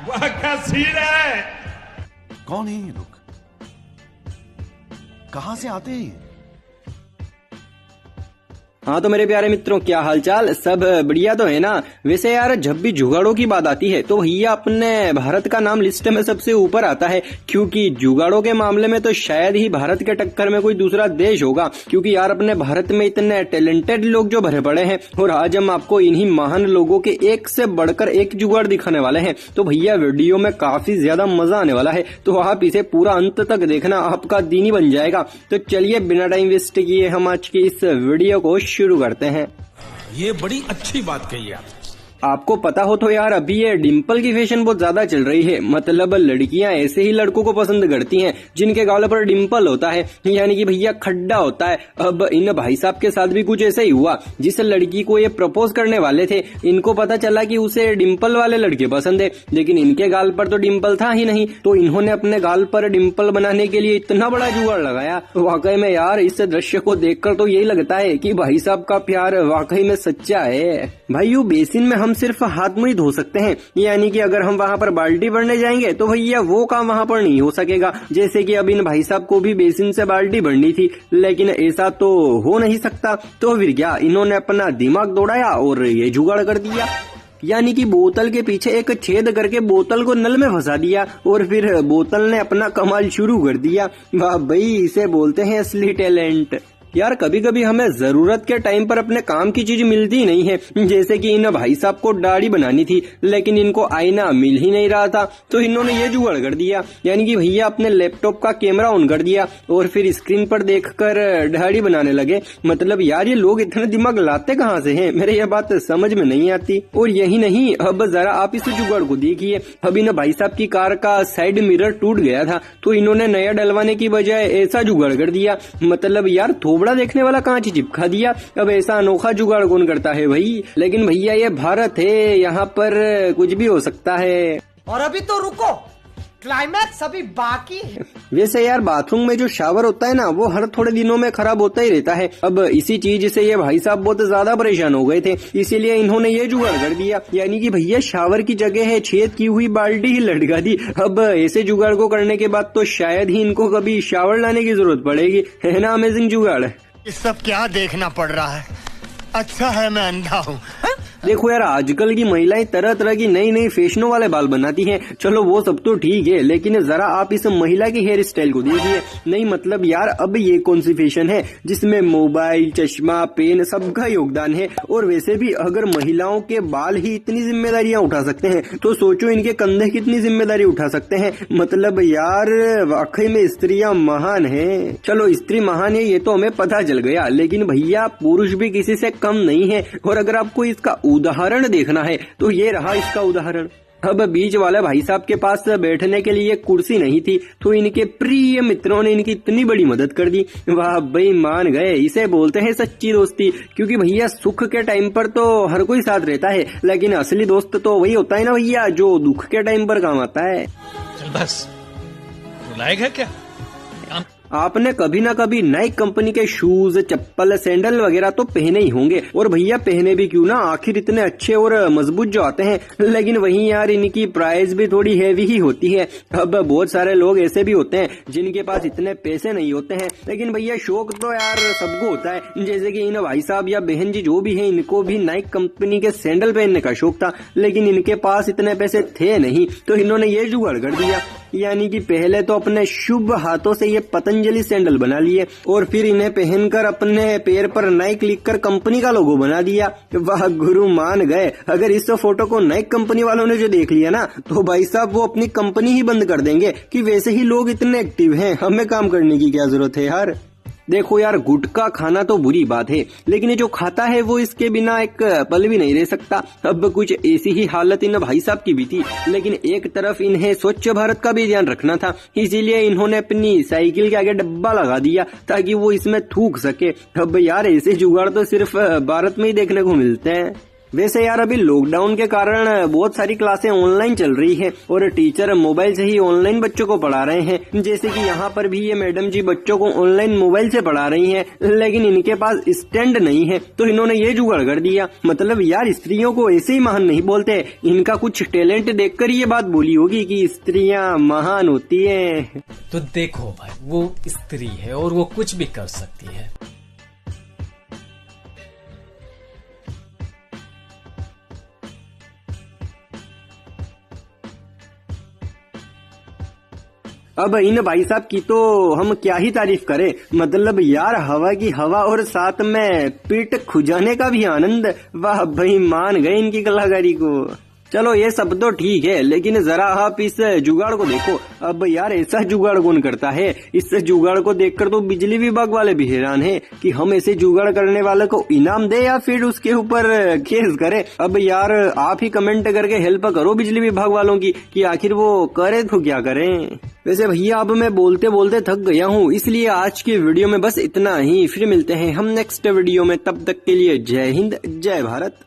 वाह क्या सीन है। कौन है ये लोग, कहां से आते हैं ये? हाँ तो मेरे प्यारे मित्रों, क्या हालचाल, सब बढ़िया तो है ना। वैसे यार जब भी जुगाड़ों की बात आती है तो भैया अपने भारत का नाम लिस्ट में सबसे ऊपर आता है, क्योंकि जुगाड़ों के मामले में तो शायद ही भारत के टक्कर में कोई दूसरा देश होगा। क्योंकि यार अपने भारत में इतने टैलेंटेड लोग जो भरे पड़े हैं, और आज हम आपको इन्हीं महान लोगों के एक से बढ़कर एक जुगाड़ दिखाने वाले हैं। तो भैया वीडियो में काफी ज्यादा मजा आने वाला है, तो आप इसे पूरा अंत तक देखना, आपका दिन ही बन जाएगा। तो चलिए बिना टाइम वेस्ट किए हम आज की इस वीडियो को शुरू करते हैं। ये बड़ी अच्छी बात कही आप। आपको पता हो तो यार अभी ये डिंपल की फैशन बहुत ज्यादा चल रही है। मतलब लड़कियां ऐसे ही लड़कों को पसंद करती हैं जिनके गालों पर डिंपल होता है, यानी कि भैया खड्डा होता है। अब इन भाई साहब के साथ भी कुछ ऐसा ही हुआ। जिस लड़की को ये प्रपोज करने वाले थे, इनको पता चला कि उसे डिंपल वाले लड़के पसंद है, लेकिन इनके गाल पर तो डिंपल था ही नहीं। तो इन्होंने अपने गाल पर डिंपल बनाने के लिए इतना बड़ा जुगाड़ लगाया। वाकई में यार इस दृश्य को देखकर तो यही लगता है कि भाई साहब का प्यार वाकई में सच्चा है। भाइयों बेसिन में हम सिर्फ हाथ मुंह ही धो सकते हैं, यानी कि अगर हम वहाँ पर बाल्टी भरने जाएंगे तो भैया वो काम वहाँ पर नहीं हो सकेगा। जैसे कि अब इन भाई साहब को भी बेसिन से बाल्टी भरनी थी, लेकिन ऐसा तो हो नहीं सकता। तो फिर क्या, इन्होंने अपना दिमाग दौड़ाया और ये जुगाड़ कर दिया, यानी कि बोतल के पीछे एक छेद करके बोतल को नल में फंसा दिया और फिर बोतल ने अपना कमाल शुरू कर दिया। वाह भाई, इसे बोलते हैं असली टैलेंट। यार कभी कभी हमें जरूरत के टाइम पर अपने काम की चीज मिलती नहीं है। जैसे कि इन भाई साहब को दाढ़ी बनानी थी, लेकिन इनको आईना मिल ही नहीं रहा था, तो इन्होंने ये जुगाड़ कर दिया, यानी कि भैया अपने लैपटॉप का कैमरा ऑन कर दिया और फिर स्क्रीन पर देखकर दाढ़ी बनाने लगे। मतलब यार ये लोग इतने दिमाग लाते कहाँ से हैं, मेरे ये बात समझ में नहीं आती। और यही नहीं, अब जरा आप इस जुगाड़ को देखिए। अब इन भाई साहब की कार का साइड मिरर टूट गया था, तो इन्होंने नया डलवाने की बजाय ऐसा जुगाड़ कर दिया। मतलब यार थोबड़ा देखने वाला कांच चिपका दिया। अब ऐसा अनोखा जुगाड़ कौन करता है भाई। लेकिन भैया ये भारत है, यहाँ पर कुछ भी हो सकता है। और अभी तो रुको, क्लाइमैक्स अभी बाकी है। वैसे यार बाथरूम में जो शावर होता है ना, वो हर थोड़े दिनों में खराब होता ही रहता है। अब इसी चीज से ये भाई साहब बहुत ज्यादा परेशान हो गए थे, इसीलिए इन्होंने ये जुगाड़ कर दिया, यानी कि भैया शावर की जगह है छेद की हुई बाल्टी ही लटका दी। अब ऐसे जुगाड़ को करने के बाद तो शायद ही इनको कभी शावर लाने की जरूरत पड़ेगी, है ना। अमेजिंग जुगाड़। ये सब क्या देखना पड़ रहा है, अच्छा है मैं अंधा हूँ। देखो यार आजकल की महिलाएं तरह तरह की नई नई फैशनों वाले बाल बनाती हैं, चलो वो सब तो ठीक है, लेकिन जरा आप इस महिला की हेयर स्टाइल को देखिए। नहीं मतलब यार अब ये कौन सी फैशन है जिसमें मोबाइल, चश्मा, पेन सबका योगदान है। और वैसे भी अगर महिलाओं के बाल ही इतनी जिम्मेदारियां उठा सकते हैं, तो सोचो इनके कंधे कितनी जिम्मेदारी उठा सकते हैं। मतलब यार वाकई में स्त्रियां महान है। चलो स्त्री महान है ये तो हमें पता चल गया, लेकिन भैया पुरुष भी किसी से कम नहीं है। और अगर आपको इसका उदाहरण देखना है तो ये रहा इसका उदाहरण। अब बीच वाले भाई साहब के पास बैठने के लिए कुर्सी नहीं थी, तो इनके प्रिय मित्रों ने इनकी इतनी बड़ी मदद कर दी। वाह भाई मान गए, इसे बोलते हैं सच्ची दोस्ती। क्योंकि भैया सुख के टाइम पर तो हर कोई साथ रहता है, लेकिन असली दोस्त तो वही होता है ना भैया जो दुख के टाइम पर काम आता है। चल बस, बुलाएगा क्या। आपने कभी ना कभी नाइक कंपनी के शूज, चप्पल, सैंडल वगैरह तो पहने ही होंगे, और भैया पहने भी क्यों ना, आखिर इतने अच्छे और मजबूत जो आते हैं। लेकिन वहीं यार इनकी प्राइस भी थोड़ी हैवी ही होती है। अब बहुत सारे लोग ऐसे भी होते हैं जिनके पास इतने पैसे नहीं होते हैं, लेकिन भैया शौक तो यार सबको होता है। जैसे कि इन भाई साहब या बहन जी जो भी है, इनको भी नाइक कंपनी के सैंडल पहनने का शौक था, लेकिन इनके पास इतने पैसे थे नहीं, तो इन्होंने ये जुगाड़ कर दिया, यानी कि पहले तो अपने शुभ हाथों से ये पतंजलि सैंडल बना लिए और फिर इन्हें पहनकर अपने पैर पर नाइक लिखकर कंपनी का लोगो बना दिया। वाह गुरु मान गए। अगर इस फोटो को नाइक कंपनी वालों ने जो देख लिया ना, तो भाई साहब वो अपनी कंपनी ही बंद कर देंगे कि वैसे ही लोग इतने एक्टिव हैं, हमें काम करने की क्या जरूरत है यार। देखो यार गुटखा खाना तो बुरी बात है, लेकिन ये जो खाता है वो इसके बिना एक पल भी नहीं रह सकता। अब कुछ ऐसी ही हालत इन भाई साहब की भी थी, लेकिन एक तरफ इन्हें स्वच्छ भारत का भी ध्यान रखना था, इसीलिए इन्होंने अपनी साइकिल के आगे डब्बा लगा दिया ताकि वो इसमें थूक सके। अब यार ऐसे जुगाड़ तो सिर्फ भारत में ही देखने को मिलते हैं। वैसे यार अभी लॉकडाउन के कारण बहुत सारी क्लासें ऑनलाइन चल रही है और टीचर मोबाइल से ही ऑनलाइन बच्चों को पढ़ा रहे हैं। जैसे कि यहाँ पर भी ये मैडम जी बच्चों को ऑनलाइन मोबाइल से पढ़ा रही हैं, लेकिन इनके पास स्टैंड नहीं है तो इन्होंने ये जुगाड़ कर दिया। मतलब यार स्त्रियों को ऐसे ही महान नहीं बोलते, इनका कुछ टैलेंट देखकर ये बात बोली होगी कि स्त्रियां महान होती है। तो देखो भाई, वो स्त्री है और वो कुछ भी कर सकती है। अब इन भाई साहब की तो हम क्या ही तारीफ करें। मतलब यार हवा की हवा और साथ में पीठ खुजाने का भी आनंद। वाह भाई, मान गए इनकी कलाकारी को। चलो ये सब तो ठीक है, लेकिन जरा आप इस जुगाड़ को देखो। अब यार ऐसा जुगाड़ कौन करता है? इस जुगाड़ को देखकर तो बिजली विभाग वाले भी हैरान हैं कि हम ऐसे जुगाड़ करने वाले को इनाम दे या फिर उसके ऊपर केस करें। अब यार आप ही कमेंट करके हेल्प करो बिजली विभाग वालों की कि आखिर वो करे तो क्या करें। वैसे भैया अब मैं बोलते बोलते थक गया हूँ, इसलिए आज की वीडियो में बस इतना ही। फिर मिलते हैं हम नेक्स्ट वीडियो में, तब तक के लिए जय हिंद जय भारत।